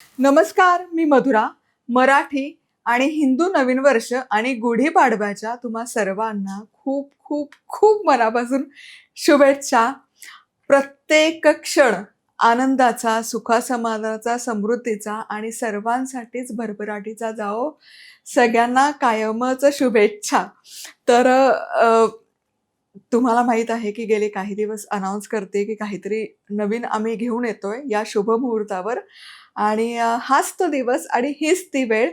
नमस्कार, मी मधुरा. मराठी आणि हिंदू नवीन वर्ष आणि गुढीपाडव्याच्या तुम्हा सर्वांना खूप खूप खूप मनापासून शुभेच्छा. प्रत्येक क्षण आनंदाचा, सुखासमाधानाचा, समृद्धीचा आणि सर्वांसाठीच भरभराटीचा जावो. सगळ्यांना कायमच शुभेच्छा. तर तुम्हाला माहीत आहे, की गेले काही दिवस अनाउन्स करते, की काहीतरी नवीन आम्ही घेऊन येतोय या शुभ मुहूर्तावर आणि हाच तो दिवस आणि हीच ती वेळ.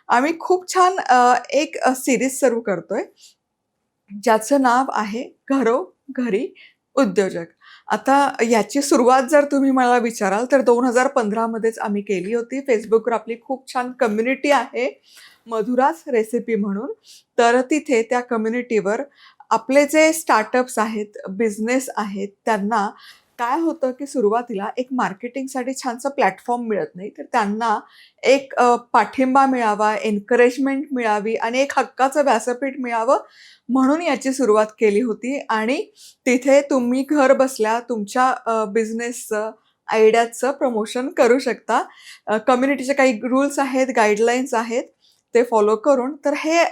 आम्ही खूप छान एक सीरीज सुरू करतोय, ज्याचं नाव आहे घरोघरी उद्योजक. आता याची सुरुवात जर तुम्ही मला विचाराल, तर 2015 मध्येच आम्ही केली होती. Facebookवर आपली खूप छान कम्युनिटी आहे, मधुराज रेसिपी म्हणून. तर तिथे त्या कम्युनिटीवर आपले जे स्टार्टअप्स आहेत, बिझनेस आहेत, त्यांना काय होतं, की सुरुवातीला एक मार्केटिंगसाठी छानसा प्लॅटफॉर्म मिळत नाही. तर त्यांना एक पाठिंबा मिळावा, एन्करेजमेंट मिळावी आणि एक हक्काचं व्यासपीठ मिळावं म्हणून याची सुरुवात केली होती आणि तिथे तुम्ही घर बसल्या तुमच्या बिझनेसचं, आयडियाचं प्रमोशन करू शकता. कम्युनिटीचे काही रूल्स आहेत, गाईडलाईन्स आहेत, ते फॉलो करून. तर हे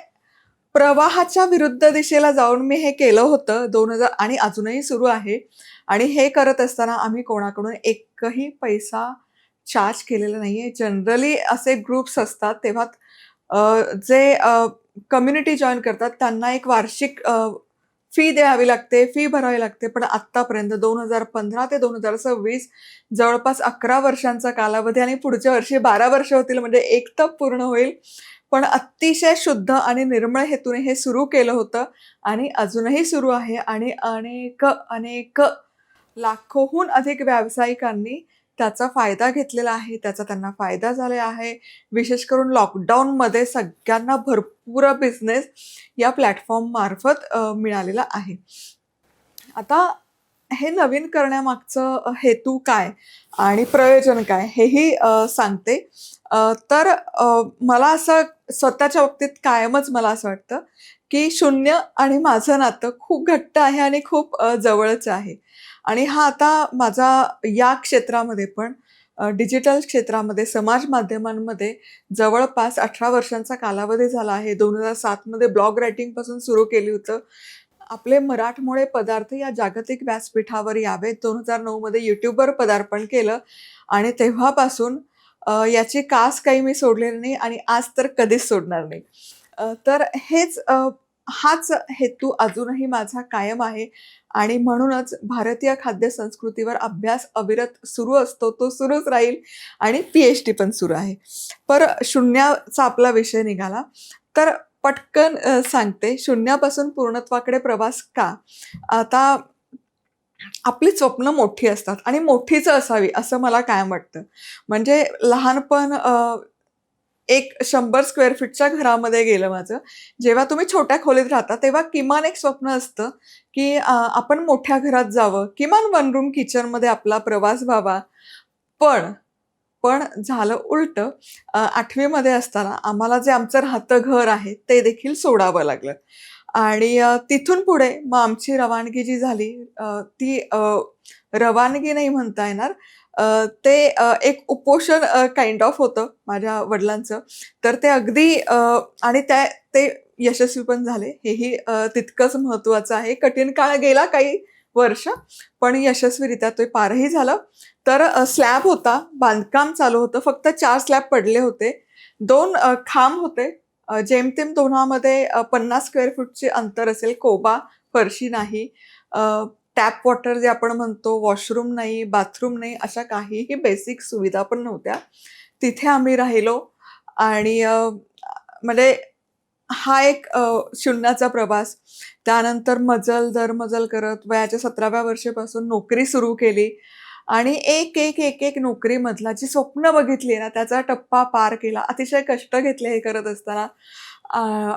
प्रवाहाच्या विरुद्ध दिशेला जाऊन मी हे केलं होतं 2000 आणि अजूनही सुरू आहे. आणि हे करत असताना आम्ही कोणाकडून एकही पैसा चार्ज केलेला नाहीये. जनरली असे ग्रुप्स असतात तेव्हा जे कम्युनिटी जॉइन करतात त्यांना एक वार्षिक फी द्यावी लागते, फी भरावी लागते. पण आत्तापर्यंत 2015 ते 2026 जवळपास 11 वर्षांचा कालावधी आणि पुढच्या वर्षी 12 वर्ष होतील म्हणजे एक तप पूर्ण होईल. पण अतिशय शुद्ध आणि निर्मळ हेतूने हे सुरू केलं होतं आणि अजूनही सुरू आहे आणि अनेक लाखोहून अधिक व्यावसायिकांनी त्याचा फायदा घेतलेला आहे. त्याचा त्यांना फायदा झाला आहे. विशेष करून लॉकडाऊनमध्ये सगळ्यांना भरपूर बिझनेस या प्लॅटफॉर्ममार्फत मिळालेला आहे. आता हे नवीन करण्यामागचं हेतू काय आणि प्रयोजन काय हेही सांगते. मला असं स्वतःच्या बाबतीत कायमच मला असं वाटतं, की शून्य आणि माझं नातं खूप घट्ट आहे आणि खूप जवळचं आहे. आणि हा आता माझा या क्षेत्रामध्ये पण डिजिटल क्षेत्रामध्ये, समाज माध्यमांमध्ये जवळपास 18 वर्षांचा कालावधी झाला आहे. 2007 मध्ये ब्लॉग रायटिंगपासून सुरू केली होतं. आपले मराठमोळे पदार्थ या जागतिक व्यासपीठावर यावेत. 2009 मध्ये YouTubeवर पदार्पण केलं आणि तेव्हापासून याची कास काही मी सोडलेली नाही आणि आज तर कधीच सोडणार नाही. तर हाच हेतू अजूनही माझा कायम आहे आणि म्हणूनच भारतीय खाद्य संस्कृतीवर अभ्यास अविरत सुरू असतो. तो सुरूच राहील आणि PhD पण सुरू आहे. शून्याचा आपला विषय निघाला. तर पटकन सांगते शून्यापासून पूर्णत्वाकडे प्रवास का? आता आपली स्वप्न मोठी असतात आणि मोठीच असावी असं मला कायम वाटतं. म्हणजे लहानपण एक 100 स्क्वेअर फीटच्या घरामध्ये गेलं माझं. जेव्हा तुम्ही छोट्या खोलीत राहता, तेव्हा किमान एक स्वप्न असतं, की आपण मोठ्या घरात जावं, किमान 1 रूम किचनमध्ये आपला प्रवास व्हावा. पण पण झालं उलटं. 8वी मध्ये असताना आम्हाला जे आमचं राहतं घर आहे, ते देखील सोडावं लागलं. आणि तिथून पुढे मग आमची रवानगी जी झाली ती रवानगी नाही म्हणता येणार. एक उपोषण काइंड ऑफ होतं माझ्या वडिलांचं. तर ते अगदी आणि ते यशस्वी पण झाले. हेही तितकंच महत्त्वाचं आहे. कठीण काळ गेला काही वर्ष, पण यशस्वीरित्या ते पारही झालं. तर स्लॅब होता, बांधकाम चालू होतं. फक्त 4 स्लॅब पडले होते. 2 खांब होते. जेमतेम दोघांमध्ये 50 स्क्वेअर फूटचे अंतर असेल. कोबा, फरशी नाही. टॅप वॉटर जे आपण म्हणतो, वॉशरूम नाही, बाथरूम नाही, अशा काहीही बेसिक सुविधा पण नव्हत्या. तिथे आम्ही राहिलो आणि म्हणजे हा एक शून्याचा प्रवास. त्यानंतर मजल दर मजल करत वयाच्या 17व्या वर्षापासून नोकरी सुरू केली आणि एक नोकरीमधला जी स्वप्न बघितली ना, त्याचा टप्पा पार केला. अतिशय कष्ट घेतले हे करत असताना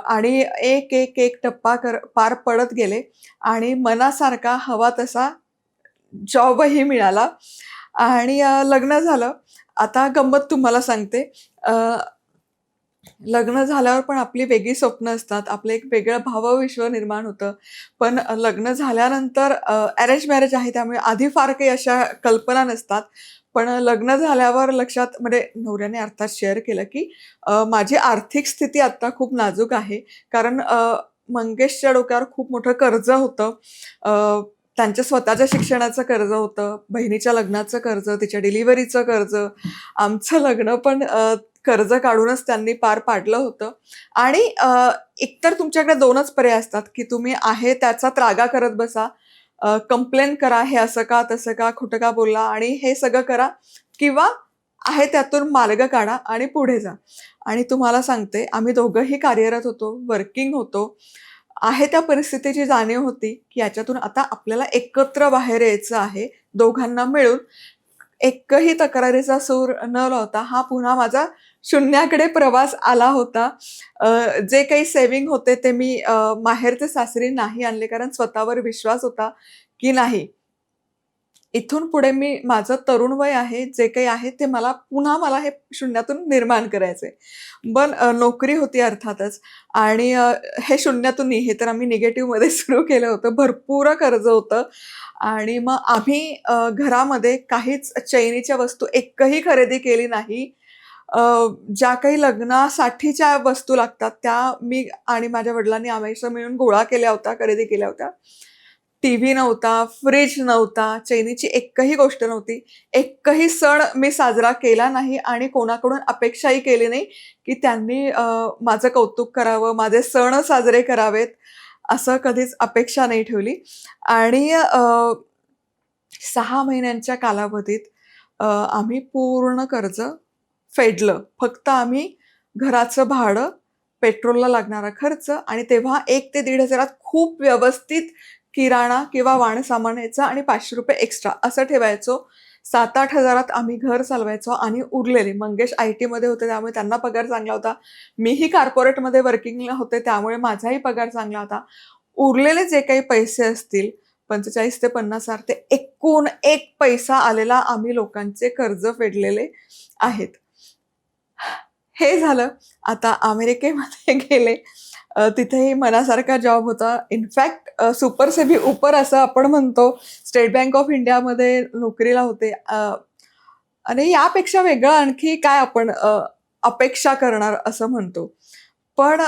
आणि एक टप्पा पार पडत गेले आणि मनासारखा हवा तसा जॉबही मिळाला आणि लग्न झालं. आता गंमत तुम्हाला सांगते. अ, लग्न झाल्यावर पण आपली वेगळी स्वप्न असतात. आपलं एक वेगळं भावविश्व निर्माण होतं. पण लग्न झाल्यानंतर अरेंज मॅरेज आहे त्यामुळे आधी फार काही अशा कल्पना नसतात. पण लग्न झाल्यावर लक्षात म्हणजे नवऱ्याने अर्थात शेअर केलं, की माझी आर्थिक स्थिती आता खूप नाजूक आहे. कारण मंगेशच्या डोक्यावर खूप मोठं कर्ज होतं. अ, त्यांच्या स्वतःच्या शिक्षणाचं कर्ज होतं, बहिणीच्या लग्नाचं कर्ज, तिच्या डिलिव्हरीचं कर्ज. आमचं लग्न पण कर्ज काढूनच त्यांनी पार पाडलं होतं आणि एकतर तुमच्याकडे 2च पर्याय असतात, की तुम्ही आहे त्याचा त्रागा करत बसा, कंप्लेन करा, हे असं का, तसं का, खोटं का बोलला आणि हे सगळं करा किंवा आहे त्यातून मार्ग काढा आणि पुढे जा. आणि तुम्हाला सांगते, आम्ही दोघंही कार्यरत होतो, वर्किंग होतो. आहे त्या परिस्थितीची जाणीव होती, की याच्यातून आता आपल्याला एकत्र बाहेर यायचं आहे, दोघांना मिळून. एकही तक्रारीचा सूर न लावता हा पुन्हा माझा शून्याकडे प्रवास आला होता. अ, जे काही सेव्हिंग होते ते मी माहेरचे सासरी नाही आणले कारण स्वतःवर विश्वास होता, की नाही इथून पुढे मी माझं तरुण वय आहे, जे काही आहे ते पुन्हा मला हे शून्यातून निर्माण करायचंय. पण नोकरी होती अर्थातच आणि हे शून्यातून नाही, हे तर आम्ही निगेटिव्हमध्ये सुरू केलं होतं. भरपूर कर्ज होतं आणि मग आम्ही घरामध्ये काहीच चैनीच्या वस्तू एकही खरेदी केली नाही. अ, ज्या काही लग्नासाठीच्या वस्तू लागतात, त्या मी आणि माझ्या वडिलांनी आम्ही मिळून गोळा केल्या होत्या, खरेदी केल्या होत्या. टीव्ही नव्हता, फ्रिज नव्हता, चैनीची एकही गोष्ट नव्हती. एकही सण मी साजरा केला नाही आणि कोणाकडून अपेक्षाही केली नाही, की त्यांनी माझं कौतुक करावं, माझे सण साजरे करावेत, असं कधीच अपेक्षा नाही ठेवली. आणि 6 महिन्यांच्या कालावधीत आम्ही पूर्ण कर्ज फेडलं. फक्त आम्ही घराचं भाडं, पेट्रोलला लागणारा खर्च आणि तेव्हा 1,000 ते 1,500त खूप व्यवस्थित किराणा किंवा वाणसामान यायचं आणि ₹500 एक्स्ट्रा असं ठेवायचो. 7,000-8,000त आम्ही घर चालवायचो आणि उरलेले मंगेश आय-टीमध्ये होते त्यामुळे त्यांना पगार चांगला होता. मीही कॉर्पोरेटमध्ये वर्किंगला होते त्यामुळे माझाही पगार चांगला होता. उरलेले जे काही पैसे असतील 45,000 ते 50,000 ते एकूण एक पैसा आलेला आम्ही लोकांचे कर्ज फेडलेले आहेत. हे झालं. आता अमेरिकेमध्ये गेले. तिथेही मनासारखा जॉब होता. इनफॅक्ट सुपर से भी ऊपर असं आपण म्हणतो. स्टेट बँक ऑफ इंडियामध्ये नोकरीला होते. आणि यापेक्षा वेगळं आणखी काय आपण अपेक्षा करणार असं म्हणतो. पण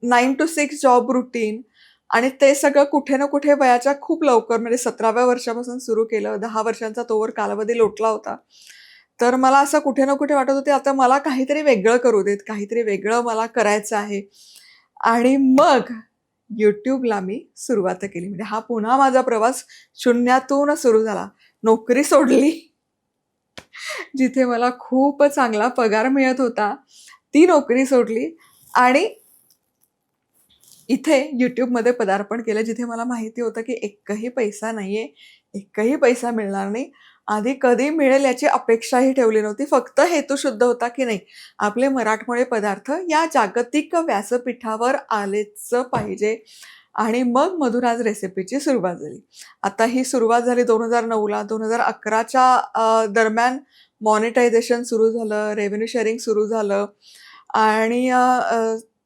9 to 6 जॉब रुटीन आणि ते सगळं कुठे ना कुठे वयाच्या खूप लवकर म्हणजे 17व्या वर्षापासून सुरू केलं. 10 वर्षांचा तोवर कालावधी लोटला होता. तर मला असं कुठे ना कुठे वाटत होते, आता मला काहीतरी वेगळं करू देत, काहीतरी वेगळं मला करायचं आहे. आणि मग YouTubeला मी सुरुवात केली. म्हणजे हा पुन्हा माझा प्रवास शून्यातून सुरू झाला. नोकरी सोडली, जिथे मला खूप चांगला पगार मिळत होता. ती नोकरी सोडली आणि इथे YouTubeमध्ये पदार्पण केलं, जिथे मला माहिती होतं, की एकही पैसा नाहीये, एकही पैसा मिळणार नाही. आधी कधी मिळेल याची अपेक्षाही ठेवली नव्हती. फक्त हेतू शुद्ध होता, की नाही आपले मराठमोळे पदार्थ या जागतिक व्यासपीठावर आलेच पाहिजे आणि मग मधुराज रेसिपीची सुरुवात झाली. आता ही सुरुवात झाली 2009ला. 2011च्या दरम्यान मॉनिटायझेशन सुरू झालं, रेव्हेन्यू शेअरिंग सुरू झालं आणि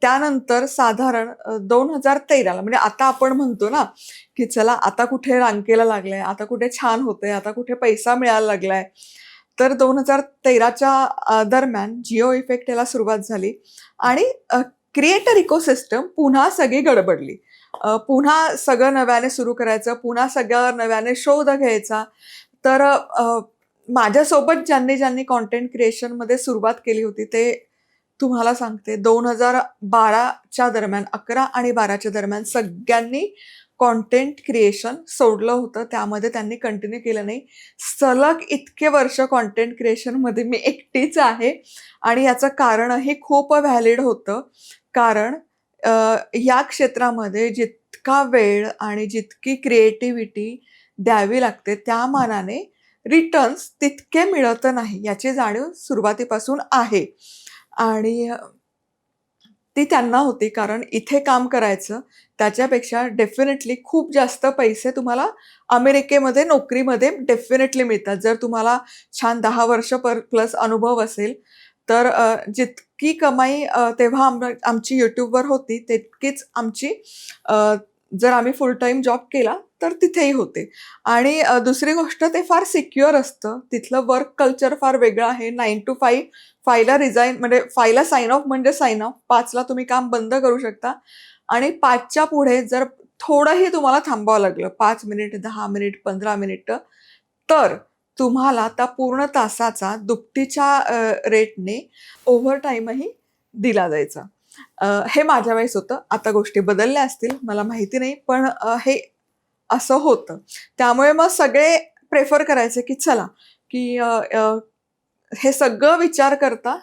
त्यानंतर साधारण 2013ला म्हणजे आता आपण म्हणतो ना, की चला आता कुठे रांकेला लागलंय, आता कुठे छान होतंय, आता कुठे पैसा मिळायला लागलाय. तर 2013च्या दरम्यान जिओ इफेक्ट याला सुरुवात झाली आणि क्रिएटर इकोसिस्टम पुन्हा सगळी गडबडली. पुन्हा सगळं नव्याने सुरू करायचं, पुन्हा सगळं नव्याने शोध घ्यायचा. तर माझ्यासोबत ज्यांनी कंटेंट क्रिएशनमध्ये सुरुवात केली होती ते तुम्हाला सांगते 2012च्या दरम्यान 11 आणि 12च्या दरम्यान सगळ्यांनी कंटेंट क्रिएशन सोडलं होतं. त्यामध्ये त्यांनी कंटिन्यू केलं नाही. सलग इतके वर्ष कंटेंट क्रिएशनमध्ये मी एकटीच आहे आणि याचं कारणही खूप व्हॅलिड होतं. कारण या क्षेत्रामध्ये जितका वेळ आणि जितकी क्रिएटिव्हिटी द्यावी लागते त्या मानाने रिटर्न्स तितके मिळत नाही याची जाणीव सुरुवातीपासून आहे. आणि ती त्यांना होती कारण इथे काम करायचं त्याच्यापेक्षा डेफिनेटली खूप जास्त पैसे तुम्हाला अमेरिकेमध्ये नोकरीमध्ये डेफिनेटली मिळतात. जर तुम्हाला छान 10 वर्ष प्लस अनुभव असेल, तर जितकी कमाई तेव्हा आमची YouTubeवर होती, तितकीच आमची जर आम्ही फुल टाईम जॉब केला तर तिथेही होते. आणि दुसरी गोष्ट ते फार सिक्युअर असतं. तिथलं वर्क कल्चर फार वेगळं आहे. 9 to 5 5ला रिझाइन म्हणजे 5ला साइन ऑफ म्हणजे साइन ऑफ. 5ला तुम्ही काम बंद करू शकता आणि 5च्या पुढे जर थोडंही तुम्हाला थांबावं लागलं 5 मिनिट, 10 मिनिट, 15 मिनिटं, तर तुम्हाला त्या पूर्ण तासाचा दुपटीच्या रेटने ओव्हरटाईमही दिला जायचा. हे माझ्या वेळेस होतं. आता गोष्टी बदलल्या असतील, मला माहिती नाही. पण हे असं होतं. त्यामुळे मग सगळे प्रेफर करायचे, की चला, की हे सगळं विचार करता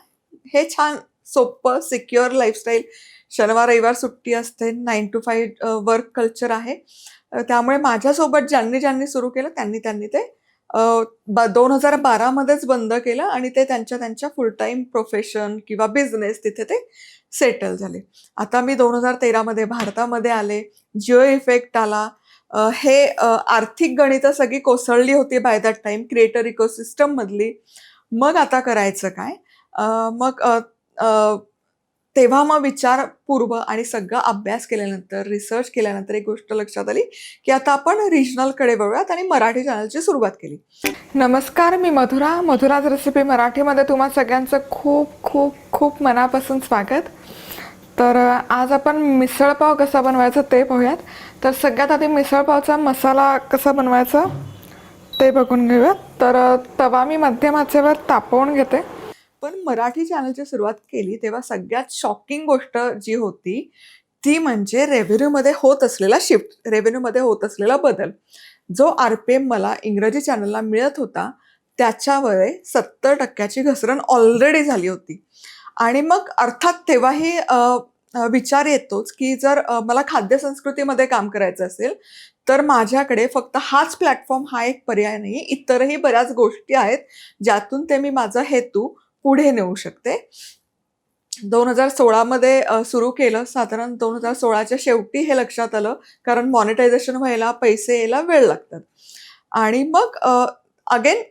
हे छान सोप्पं सिक्युअर लाईफस्टाईल. शनिवार, रविवार सुट्टी असते. 9 to 5 वर्क कल्चर आहे. त्यामुळे माझ्यासोबत ज्यांनी सुरू केलं त्यांनी ते 2012 मध्येच बंद केलं आणि ते त्यांच्या फुल टाईम प्रोफेशन किंवा बिझनेस तिथे ते सेटल झाले. आता मी 2013 मध्ये भारतामध्ये आले. जिओ इफेक्ट आला. आर्थिक गणितं सगळी कोसळली होती बाय दॅट टाईम क्रिएटर इकोसिस्टममधली. मग आता करायचं काय? मग तेव्हा मग विचारपूर्व आणि सगळा अभ्यास केल्यानंतर, रिसर्च केल्यानंतर एक गोष्ट लक्षात आली, की आता आपण रिजनलकडे वळूयात आणि मराठी चॅनलची सुरुवात केली. नमस्कार, मी मधुराज रेसिपी मराठीमध्ये तुम्हा सगळ्यांचं खूप खूप खूप मनापासून स्वागत. तर आज आपण मिसळपाव कसा बनवायचा ते पाहूयात. तर सगळ्यात आधी मिसळपावचा मसाला कसा बनवायचा ते बघून घेऊयात. तर तवा मी मध्यम आचेवर तापवून घेते. पण मराठी चॅनलची सुरुवात केली तेव्हा सगळ्यात शॉकिंग गोष्ट जी होती ती म्हणजे रेव्हेन्यूमध्ये होत असलेला शिफ्ट, रेव्हेन्यूमध्ये होत असलेला बदल. जो RPM मला इंग्रजी चॅनलला मिळत होता त्याच्यावर 70% घसरण ऑलरेडी झाली होती. आणि मग अर्थात तेव्हाही विचार येतोच, की जर मला खाद्यसंस्कृतीमध्ये काम करायचं असेल तर माझ्याकडे फक्त हाच प्लॅटफॉर्म हा एक पर्याय नाही. इतरही बऱ्याच गोष्टी आहेत ज्यातून ते मी माझा हेतू पुढे नेऊ शकते. 2016 मध्ये सुरू केलं. साधारण 2016च्या शेवटी हे लक्षात आलं, कारण मॉनिटायझेशन व्हायला, पैसे यायला वेळ लागतात. आणि मग अगेन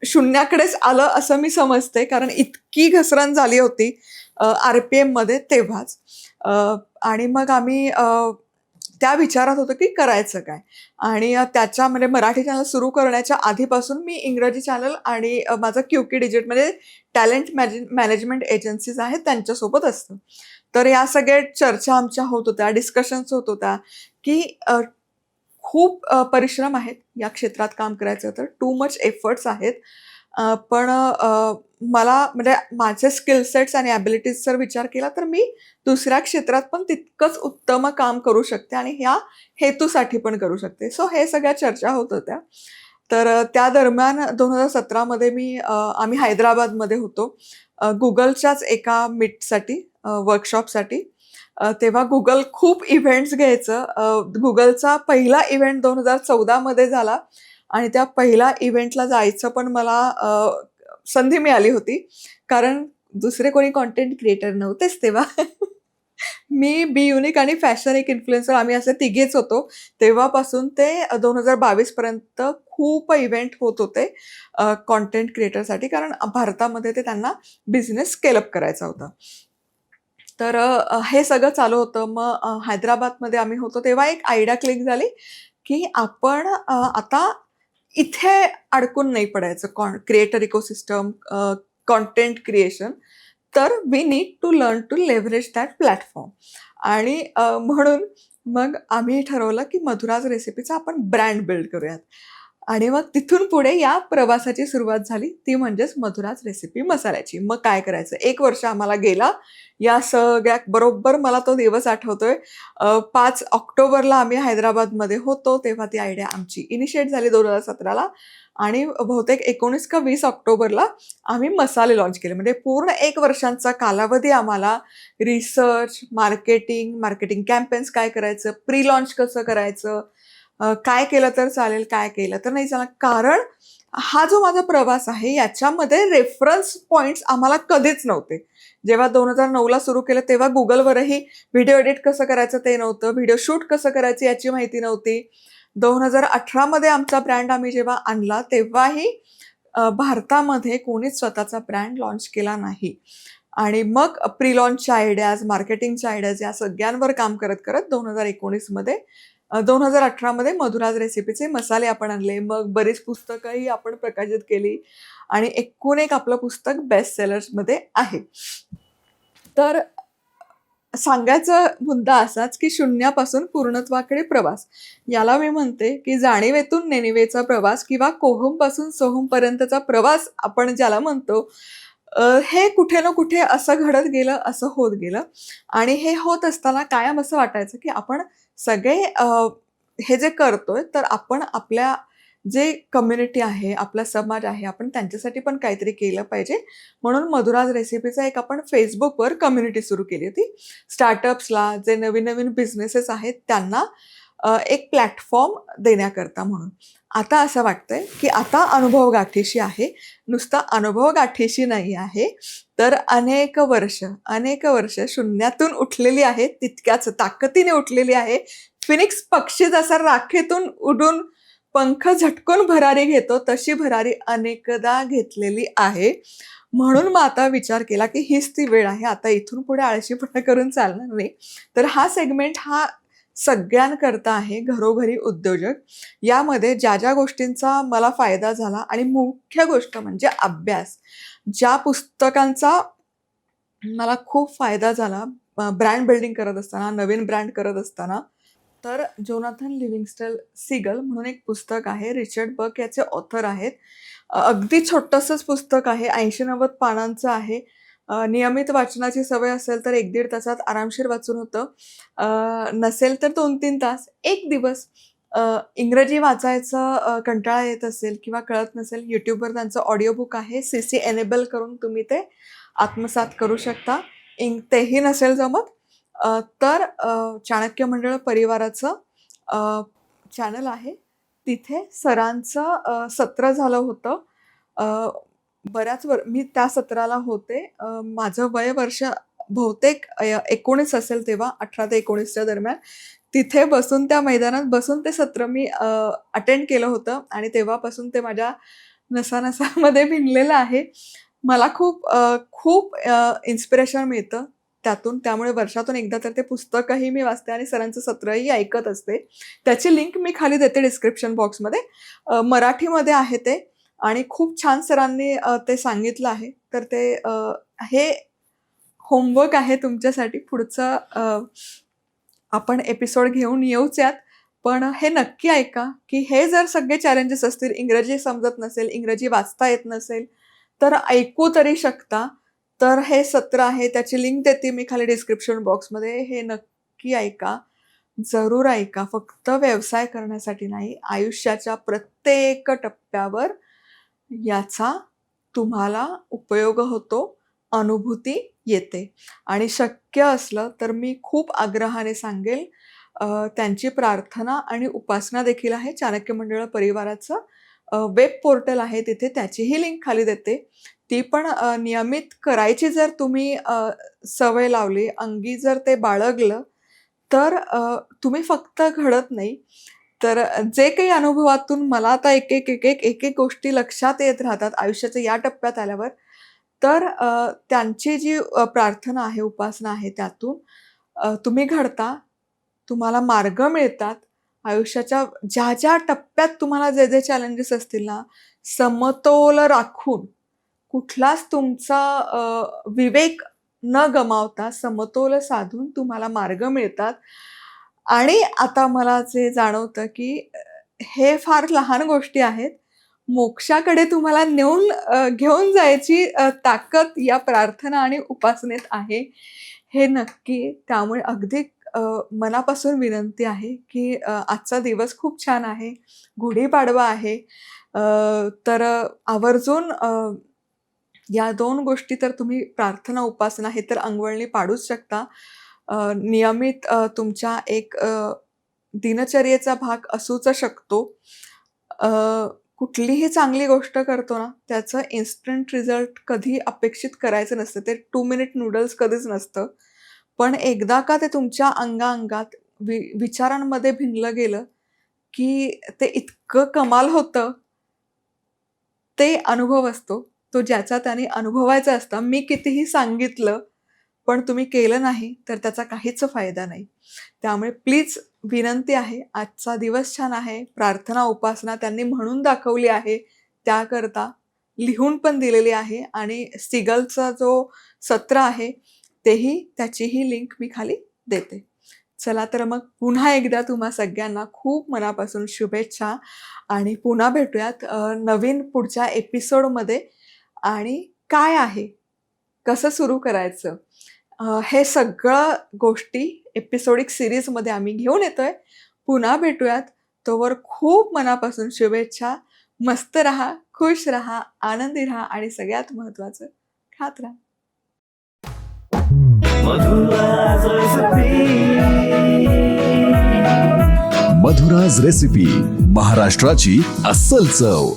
शून्याकडेच आलं असं मी समजते, कारण इतकी घसरण झाली होती RPM मध्ये तेव्हाच. आणि मग आम्ही त्या विचारात होतो की करायचं काय. आणि त्याच्यामध्ये मराठी चॅनल सुरू करण्याच्या आधीपासून मी इंग्रजी चॅनल आणि माझं QK डिजिटमध्ये टॅलेंट मॅनेजमेंट एजन्सीज आहेत त्यांच्यासोबत असतं. तर या सगळ्या चर्चा आमच्या होत होत्या, डिस्कशन्स होत होत्या, की खूप परिश्रम आहेत या क्षेत्रात काम करायचं तर टू मच एफर्ट्स आहेत. पण मला म्हणजे माझे स्किल सेट्स आणि ॲबिलिटीज जर विचार केला तर मी दुसऱ्या क्षेत्रात पण तितकंच उत्तम काम करू शकते आणि ह्या हेतूसाठी पण करू शकते. सो हे सगळ्या चर्चा होत होत्या. तर त्या दरम्यान 2017 मध्ये आम्ही हैदराबादमध्ये होतो. गुगलच्याच एका मीटसाठी, वर्कशॉपसाठी. तेव्हा गुगल खूप इव्हेंट्स घ्यायचं. गुगलचा पहिला इव्हेंट 2014 मध्ये झाला आणि त्या पहिल्या इव्हेंटला जायचं पण मला संधी मिळाली होती, कारण दुसरे कोणी कंटेंट क्रिएटर नव्हतेच तेव्हा. मी, बी युनिक आणि फॅशन एक इन्फ्लुएन्सर आम्ही असे तिघेच होतो. तेव्हापासून ते 2022 पर्यंत खूप इव्हेंट होत होते कंटेंट क्रिएटरसाठी, कारण भारतामध्ये ते त्यांना बिझनेस स्केल अप करायचा होता. तर हे सगळं चालू होतं. मग हैदराबादमध्ये आम्ही होतो तेव्हा एक आयडिया क्लिक झाली, की आपण आता इथे अडकून नाही पडायचं. Creator ecosystem, content creation. तर we need to learn to leverage that platform. आणि म्हणून मग आम्ही ठरवलं, की मधुराज रेसिपीचा आपण ब्रँड बिल्ड करूयात. आणि मग तिथून पुढे या प्रवासाची सुरुवात झाली, ती म्हणजेच मधुराज रेसिपी मसाल्याची. मग काय करायचं? 1 वर्ष आम्हाला गेला या सगळ्या. बरोबर मला तो दिवस आठवतोय. 5 ऑक्टोबरला आम्ही हैदराबादमध्ये होतो, तेव्हा ती आयडिया आमची इनिशिएट झाली 2017ला. आणि बहुतेक 19 का 20 ऑक्टोबरला आम्ही मसाले लॉन्च केले. म्हणजे पूर्ण 1 वर्षांचा कालावधी आम्हाला रिसर्च, मार्केटिंग कॅम्पेन्स काय करायचं, प्री लॉन्च कसं करायचं, काय केलं तर चालेल, काय केलं तर नाही चालेल. कारण हा जो माझा प्रवास आहे याच्यामध्ये रेफरन्स पॉईंट्स आम्हाला कधीच नव्हते. जेव्हा 2009ला सुरू केलं तेव्हा गुगलवरही व्हिडिओ एडिट कसं करायचं ते नव्हतं, व्हिडिओ शूट कसं करायचं याची माहिती नव्हती. 2018 मध्ये आमचा ब्रँड आम्ही जेव्हा आणला तेव्हाही भारतामध्ये कोणीच स्वतःचा ब्रँड लॉन्च केला नाही. आणि मग प्री लॉन्चच्या आयडियाज, मार्केटिंगच्या आयडियाज या सगळ्यांवर काम करत करत 2019मध्ये 2018मध्ये मधुराज रेसिपीचे मसाले आपण आणले. मग बरीच पुस्तकंही आपण प्रकाशित केली आणि एकूण एक आपलं पुस्तक बेस्ट सेलर्समध्ये आहे. तर सांगायचा मुद्दा असाच की शून्यापासून पूर्णत्वाकडे प्रवास, याला मी म्हणते की जाणीवेतून नेणिवेचा प्रवास किंवा कोहमपासून सोहमपर्यंतचा प्रवास आपण ज्याला म्हणतो, हे कुठे ना कुठे असं घडत गेलं, असं होत गेलं. आणि हे होत असताना कायम असं वाटायचं की आपण सगळे हे जे करतोय तर आपण आपल्या जे कम्युनिटी आहे, आपला समाज आहे, आपण त्यांच्यासाठी पण काहीतरी केलं पाहिजे. म्हणून मधुराज रेसिपीचा एक आपण Facebookवर कम्युनिटी सुरू केली होती. स्टार्टअप्सला, जे नवीन-नवीन बिझनेसेस आहेत त्यांना एक प्लॅटफॉर्म देण्याकरता म्हणून. आता असं वाटतंय की आता अनुभव गाठीशी आहे. नुसता अनुभव गाठीशी नाही आहे, तर अनेक वर्ष शून्यातून उठलेली आहे, तितक्याच ताकदीने उठलेली आहे. फिनिक्स पक्षी जसा राखेतून उडून पंख झटकून भरारी घेतो, तशी भरारी अनेकदा घेतलेली आहे. म्हणून मग आता विचार केला की हीच ती वेळ आहे. आता इथून पुढे आळशीपणा करून चालणार नाही. तर हा सेगमेंट हा सगळ्यांकरता आहे, घरोघरी उद्योजक. यामध्ये ज्या गोष्टींचा मला फायदा झाला आणि मुख्य गोष्ट म्हणजे अभ्यास. ज्या पुस्तकांचा मला खूप फायदा झाला ब्रँड बिल्डिंग करत असताना, नवीन ब्रँड करत असताना, तर जोनाथन लिव्हिंगस्टन सीगल म्हणून एक पुस्तक आहे. रिचर्ड बक याचे ऑथर आहेत. अगदी छोटंसंच पुस्तक आहे. 80-90 पानांचं आहे. नियमित वाचनाची सवय असेल तर 1-1.5 तासात आरामशीर वाचून होतं. नसेल तर 2-3 तास. एक दिवस इंग्रजी वाचायचा कंटाळा येत असेल किंवा कळत नसेल, YouTubeवर त्यांचं ऑडिओ बुक आहे. CC एनेबल करून तुम्ही ते आत्मसात करू शकता. तेही नसेल जमत तर चाणक्य मंडळ परिवाराचं चॅनल आहे. तिथे सरांचं सत्र झालं होतं. मी त्या सत्राला होते. माझं वय वर्ष बहुतेक 19 असेल तेव्हा, 18 ते 19च्या दरम्यान. तिथे बसून त्या मैदानात बसून ते सत्र मी अटेंड केलं होतं आणि तेव्हापासून ते माझ्या नसानसामध्ये भिनलेलं आहे. मला खूप इन्स्पिरेशन मिळतं त्यातून. त्यामुळे वर्षातून एकदा तर ते पुस्तकही मी वाचते आणि सरांचं सत्रही ऐकत असते. त्याची लिंक मी खाली देते डिस्क्रिप्शन बॉक्समध्ये. मराठीमध्ये आहे ते आणि खूप छान सरांनी ते सांगितलं आहे. तर ते हे होमवर्क आहे तुमच्यासाठी. पुढचं आपण एपिसोड घेऊन येऊच्यात. पण हे नक्की ऐका की हे जर सगळे चॅलेंजेस असतील, इंग्रजी समजत नसेल, इंग्रजी वाचता येत नसेल, तर ऐकू तरी शकता. तर हे सत्र आहे, त्याची लिंक देते मी खाली डिस्क्रिप्शन बॉक्समध्ये. हे नक्की ऐका, जरूर ऐका. फक्त व्यवसाय करण्यासाठी नाही, आयुष्याच्या प्रत्येक टप्प्यावर याचा तुम्हाला उपयोग होतो, अनुभूती येते. आणि शक्य असलं तर मी खूप आग्रहाने सांगेल, त्यांची प्रार्थना आणि उपासना देखील आहे. चाणक्य मंडळ परिवाराचं वेब पोर्टल आहे, तिथे त्याचीही लिंक खाली देते. ती पण नियमित करायची जर तुम्ही सवय लावली, अंगी जर ते बाळगलं, तर तुम्ही फक्त घडत नाही, तर जे काही अनुभवातून मला आता एक गोष्टी लक्षात येत राहतात आयुष्याच्या या टप्प्यात आल्यावर, तर त्यांची जी प्रार्थना आहे, उपासना आहे, त्यातून तुम्ही घडता, तुम्हाला मार्ग मिळतात. आयुष्याच्या ज्या टप्प्यात तुम्हाला जे चॅलेंजेस असतील ना, समतोल राखून कुठलाच तुमचा विवेक न गमावता समतोल साधून तुम्हाला मार्ग मिळतात. आणि आता मला जे जाणवतं की हे फार लहान गोष्टी आहेत. मोक्षाकडे तुम्हाला घेऊन जायची ताकद या प्रार्थना आणि उपासनेत आहे. हे नक्की. त्यामुळे अगदी मनापासून विनंती आहे की आजचा दिवस खूप छान आहे. गुढीपाडवा आहे. तर आवर्जून या 2 गोष्टी तर तुम्ही प्रार्थना, उपासना हे तर अंगवळणी पाडूच शकता. नियमित तुमच्या एक दिनचर्येचा भाग असूच शकतो. कुठलीही चांगली गोष्ट करतो ना, त्याचं इन्स्टंट रिझल्ट कधी अपेक्षित करायचं नसतं. ते 2 मिनिट नूडल्स कधीच नसतं. पण एकदा का ते तुमच्या अंगात विचारांमध्ये भिनलं गेलं, की ते इतकं कमाल होतं. ते अनुभव असतो. तो ज्याचा त्याने अनुभवायचा असता. मी कितीही सांगितलं पण तुम्ही केलं नाही तर त्याचा काहीच फायदा नाही. त्यामुळे प्लीज विनंती आहे, आजचा दिवस छान आहे. प्रार्थना, उपासना त्यांनी म्हणून दाखवली आहे. त्याकरता लिहून पण दिलेली आहे आणि सिगलचा जो सत्र आहे तेही, त्याचीही लिंक मी खाली देते. चला तर मग पुन्हा एकदा तुम्हा सगळ्यांना खूप मनापासून शुभेच्छा आणि पुन्हा भेटूयात नवीन पुढच्या एपिसोडमध्ये. आणि काय आहे, कसं सुरू करायचं, हे सगळं गोष्टी एपिसोडिक सिरीजमध्ये आम्ही घेऊन येतोय. पुन्हा भेटूयात. तोवर खूप मनापासून शुभेच्छा. मस्त राहा, खुश राहा, आनंदी राहा आणि सगळ्यात महत्त्वाचं खात राहा. मधुराज रेसिपी, महाराष्ट्राची अस्सल चव.